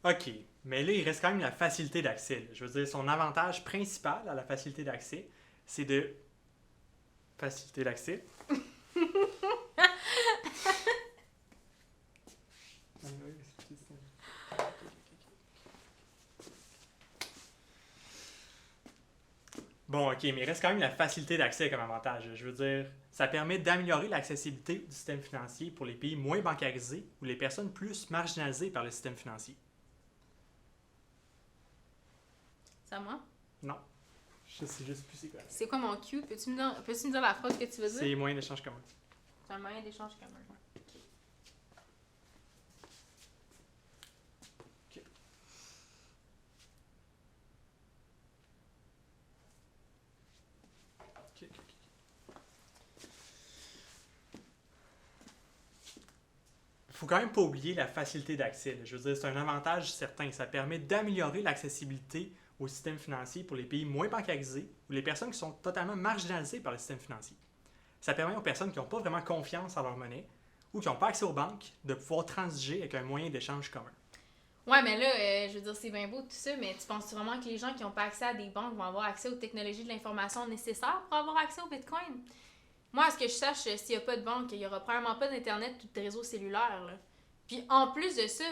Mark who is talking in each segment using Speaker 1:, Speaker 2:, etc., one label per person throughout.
Speaker 1: OK, mais là, il reste quand même la facilité d'accès. Là. Je veux dire, son avantage principal à la facilité d'accès, c'est de... Facilité d'accès. Bon, OK, mais il reste quand même la facilité d'accès comme avantage. Je veux dire, ça permet d'améliorer l'accessibilité du système financier pour les pays moins bancarisés ou les personnes plus marginalisées par le système financier.
Speaker 2: C'est à moi?
Speaker 1: Non. Je sais juste plus c'est quoi.
Speaker 2: C'est quoi mon Q? Peux-tu me dire la phrase que tu veux dire?
Speaker 1: C'est moyen d'échange commun.
Speaker 2: C'est un moyen d'échange commun.
Speaker 1: OK. OK. Il faut quand même pas oublier la facilité d'accès. Là. Je veux dire, c'est un avantage certain. Ça permet d'améliorer l'accessibilité au système financier pour les pays moins bancarisés ou les personnes qui sont totalement marginalisées par le système financier. Ça permet aux personnes qui n'ont pas vraiment confiance en leur monnaie ou qui n'ont pas accès aux banques de pouvoir transiger avec un moyen d'échange commun.
Speaker 2: Ouais, mais là, je veux dire, c'est bien beau tout ça, mais tu penses vraiment que les gens qui n'ont pas accès à des banques vont avoir accès aux technologies de l'information nécessaires pour avoir accès au Bitcoin? Moi, à ce que je sache, s'il n'y a pas de banque, il n'y aura probablement pas d'Internet ou de réseau cellulaire. Là. Puis en plus de ça,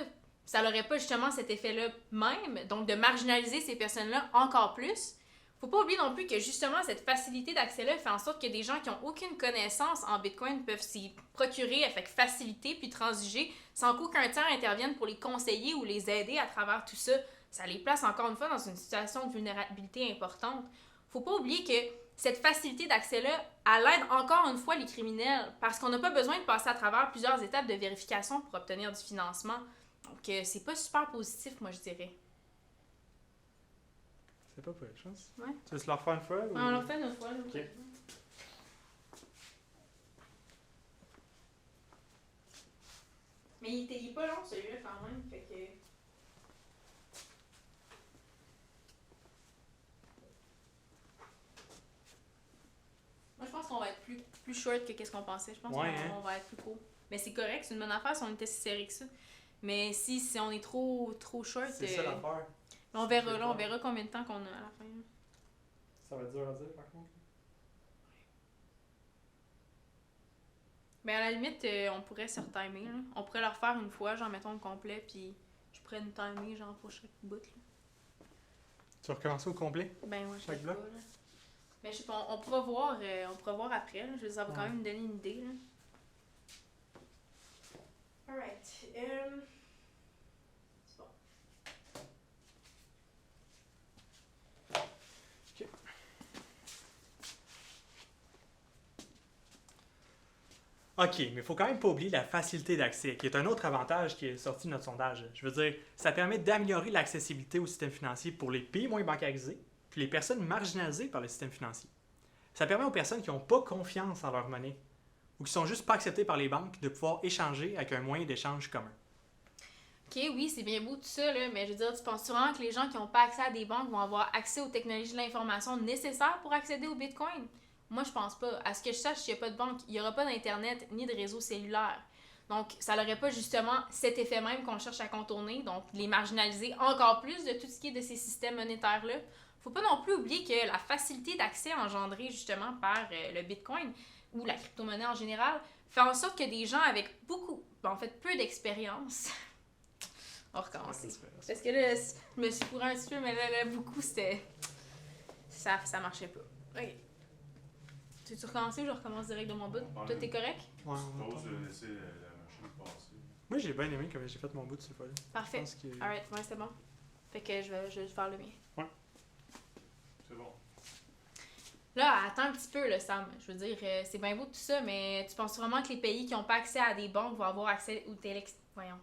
Speaker 2: ça n'aurait pas justement cet effet-là même, donc de marginaliser ces personnes-là encore plus. Faut pas oublier non plus que justement cette facilité d'accès-là fait en sorte que des gens qui n'ont aucune connaissance en Bitcoin peuvent s'y procurer avec facilité puis transiger sans qu'aucun tiers intervienne pour les conseiller ou les aider à travers tout ça. Ça les place encore une fois dans une situation de vulnérabilité importante. Faut pas oublier que cette facilité d'accès-là, elle aide encore une fois les criminels parce qu'on n'a pas besoin de passer à travers plusieurs étapes de vérification pour obtenir du financement. Donc, c'est pas super positif, moi, je dirais.
Speaker 1: C'est pas pour la chance.
Speaker 2: Ouais.
Speaker 1: Tu veux se le refaire une fois? Ou...
Speaker 2: On l'a fait une fois. Là.
Speaker 1: OK.
Speaker 2: Mais il est pas long, celui-là, quand même. Fait que... Moi, je pense qu'on va être plus short que qu'est-ce qu'on pensait. Je pense qu'on va être plus court. Mais c'est correct, c'est une bonne affaire si on était si serré que ça. Mais si on est trop short...
Speaker 1: C'est ça l'affaire.
Speaker 2: On verra combien de temps qu'on a à la fin.
Speaker 1: Ça va être dur à dire, par contre.
Speaker 2: Mais à la limite, on pourrait se retimer. Là. On pourrait le refaire une fois, genre mettons le complet, puis je pourrais nous timer genre pour chaque bout. Là.
Speaker 1: Tu vas recommencer au complet?
Speaker 2: Ben ouais,
Speaker 1: chaque bloc?
Speaker 2: pas, là. Mais je sais pas, on pourra voir après. Là. Je veux dire, ça va quand même me donner une idée. Là. Alright. C'est bon.
Speaker 1: OK. OK, mais il faut quand même pas oublier la facilité d'accès, qui est un autre avantage qui est sorti de notre sondage. Je veux dire, ça permet d'améliorer l'accessibilité au système financier pour les pays moins bancarisés, puis les personnes marginalisées par le système financier. Ça permet aux personnes qui n'ont pas confiance en leur monnaie ou qui sont juste pas acceptées par les banques de pouvoir échanger avec un moyen d'échange commun.
Speaker 2: OK, oui, c'est bien beau tout ça, là, mais je veux dire, tu penses vraiment que les gens qui n'ont pas accès à des banques vont avoir accès aux technologies de l'information nécessaires pour accéder au Bitcoin? Moi, je pense pas. À ce que je sache, s'il n'y a pas de banque, il n'y aura pas d'Internet ni de réseau cellulaire. Donc, ça n'aurait pas justement cet effet même qu'on cherche à contourner, donc les marginaliser encore plus de tout ce qui est de ces systèmes monétaires-là. Faut pas non plus oublier que la facilité d'accès engendrée justement par le Bitcoin ou la crypto-monnaie en général fait en sorte que des gens avec peu d'expérience. On va recommencer. Parce que là, je me suis fourré un petit peu, mais là beaucoup, c'était... Ça marchait pas. OK. Tu veux recommencer ou je recommence direct de mon bout? Toi, t'es correct?
Speaker 1: Ouais,
Speaker 3: Je suppose de laisser la machine passer.
Speaker 1: Moi, j'ai bien aimé comme j'ai fait mon bout de cette fois-là.
Speaker 2: Parfait.
Speaker 1: Que...
Speaker 2: Alright, ouais, c'est bon. Fait que je vais faire le mien.
Speaker 1: Ouais.
Speaker 3: C'est bon.
Speaker 2: Là, attends un petit peu, là, Sam. Je veux dire, c'est bien beau tout ça, mais tu penses vraiment que les pays qui n'ont pas accès à des banques vont avoir accès aux Voyons.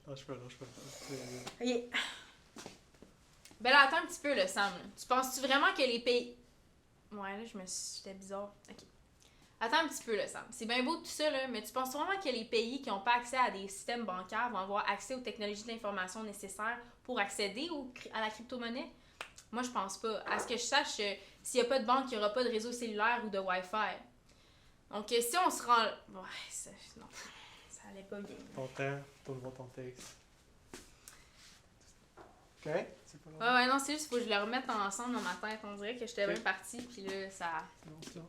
Speaker 1: Lâche pas.
Speaker 2: OK. Ben là, attends un petit peu, là, Sam. Tu penses-tu vraiment que les pays... Ouais, là, j'étais bizarre. OK. Attends un petit peu, là, Sam. C'est bien beau tout ça, là, mais tu penses vraiment que les pays qui n'ont pas accès à des systèmes bancaires vont avoir accès aux technologies d'information nécessaires pour accéder à la crypto-monnaie? Moi, je pense pas. À ce que je sache, s'il n'y a pas de banque, il n'y aura pas de réseau cellulaire ou de Wi-Fi. Donc, si on se rend... Ouais, non. Ça allait pas bien.
Speaker 1: Ton temps, tourne voir ton texte. correct? C'est pas long.
Speaker 2: Ouais, non, c'est juste qu'il faut que je le remette ensemble dans ma tête. On dirait que j'étais bien partie, puis là, ça...
Speaker 1: C'est bon.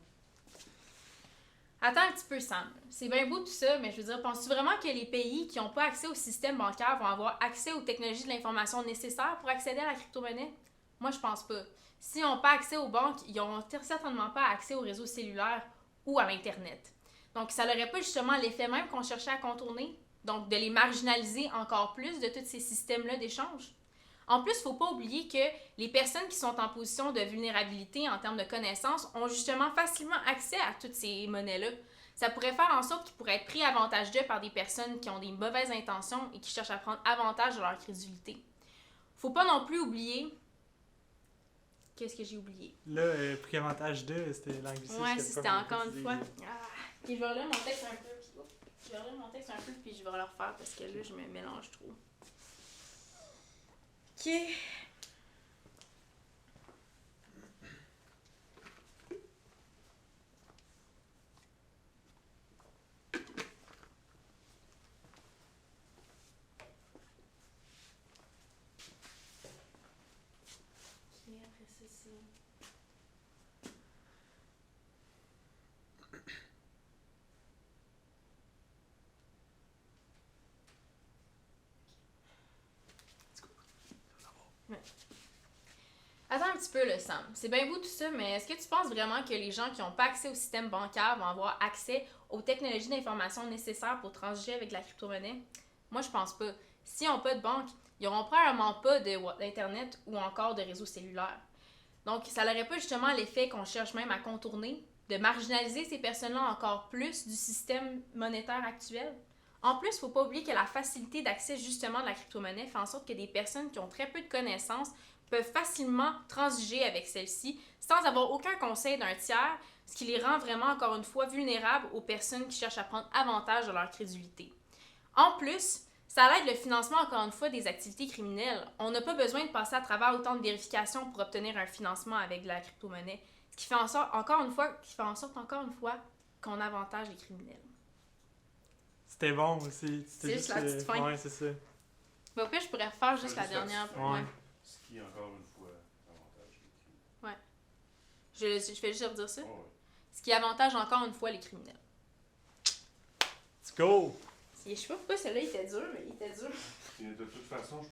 Speaker 2: Attends un petit peu, Sam. C'est bien beau tout ça, mais je veux dire, penses-tu vraiment que les pays qui n'ont pas accès au système bancaire vont avoir accès aux technologies de l'information nécessaires pour accéder à la crypto-monnaie? Moi, je pense pas. S'ils n'ont pas accès aux banques, ils n'auront certainement pas accès aux réseaux cellulaires ou à l'Internet. Donc, ça n'aurait pas justement l'effet même qu'on cherchait à contourner? Donc, de les marginaliser encore plus de tous ces systèmes-là d'échange? En plus, il ne faut pas oublier que les personnes qui sont en position de vulnérabilité en termes de connaissances ont justement facilement accès à toutes ces monnaies-là. Ça pourrait faire en sorte qu'ils pourraient être pris avantage d'eux par des personnes qui ont des mauvaises intentions et qui cherchent à prendre avantage de leur crédulité. Faut pas non plus oublier... Qu'est-ce que j'ai oublié?
Speaker 1: Là, pris avantage d'eux, c'était l'anglicisme.
Speaker 2: Ouais,
Speaker 1: que
Speaker 2: c'était
Speaker 1: pas
Speaker 2: encore une
Speaker 1: précisé.
Speaker 2: fois. Ah. Puis je vais relire mon texte un peu. Je vais relire mon texte un peu, puis je vais le refaire parce que là, je me mélange trop. Ok. Ok, après ça, c'est... Attends un petit peu, là, Sam. C'est bien beau tout ça, mais est-ce que tu penses vraiment que les gens qui n'ont pas accès au système bancaire vont avoir accès aux technologies d'information nécessaires pour transiger avec la crypto-monnaie? Moi, je pense pas. S'ils n'ont pas de banque, ils n'auront probablement pas d'Internet ou encore de réseau cellulaire. Donc, ça n'aurait pas justement l'effet qu'on cherche même à contourner, de marginaliser ces personnes-là encore plus du système monétaire actuel? En plus, il ne faut pas oublier que la facilité d'accès justement de la crypto-monnaie fait en sorte que des personnes qui ont très peu de connaissances peuvent facilement transiger avec celle-ci sans avoir aucun conseil d'un tiers, ce qui les rend vraiment, encore une fois, vulnérables aux personnes qui cherchent à prendre avantage de leur crédulité. En plus, ça aide le financement, encore une fois, des activités criminelles. On n'a pas besoin de passer à travers autant de vérifications pour obtenir un financement avec de la crypto-monnaie, ce qui fait en sorte, encore une fois, qu'on avantage les criminels.
Speaker 1: C'était bon aussi.
Speaker 2: C'est juste la petite fin.
Speaker 1: Ouais, c'est ça.
Speaker 2: Mais au pire, je pourrais refaire juste la
Speaker 3: Juste la
Speaker 2: dernière.
Speaker 3: petite fin.
Speaker 1: Ouais.
Speaker 3: Ce qui, encore une fois, avantage les crimes.
Speaker 2: Ouais. Je fais juste redire ça.
Speaker 3: Oh, oui.
Speaker 2: Ce qui avantage encore une fois les criminels.
Speaker 1: Let's go!
Speaker 2: Je sais pas pourquoi celui-là était dur, mais il était dur.
Speaker 3: Et de toute façon,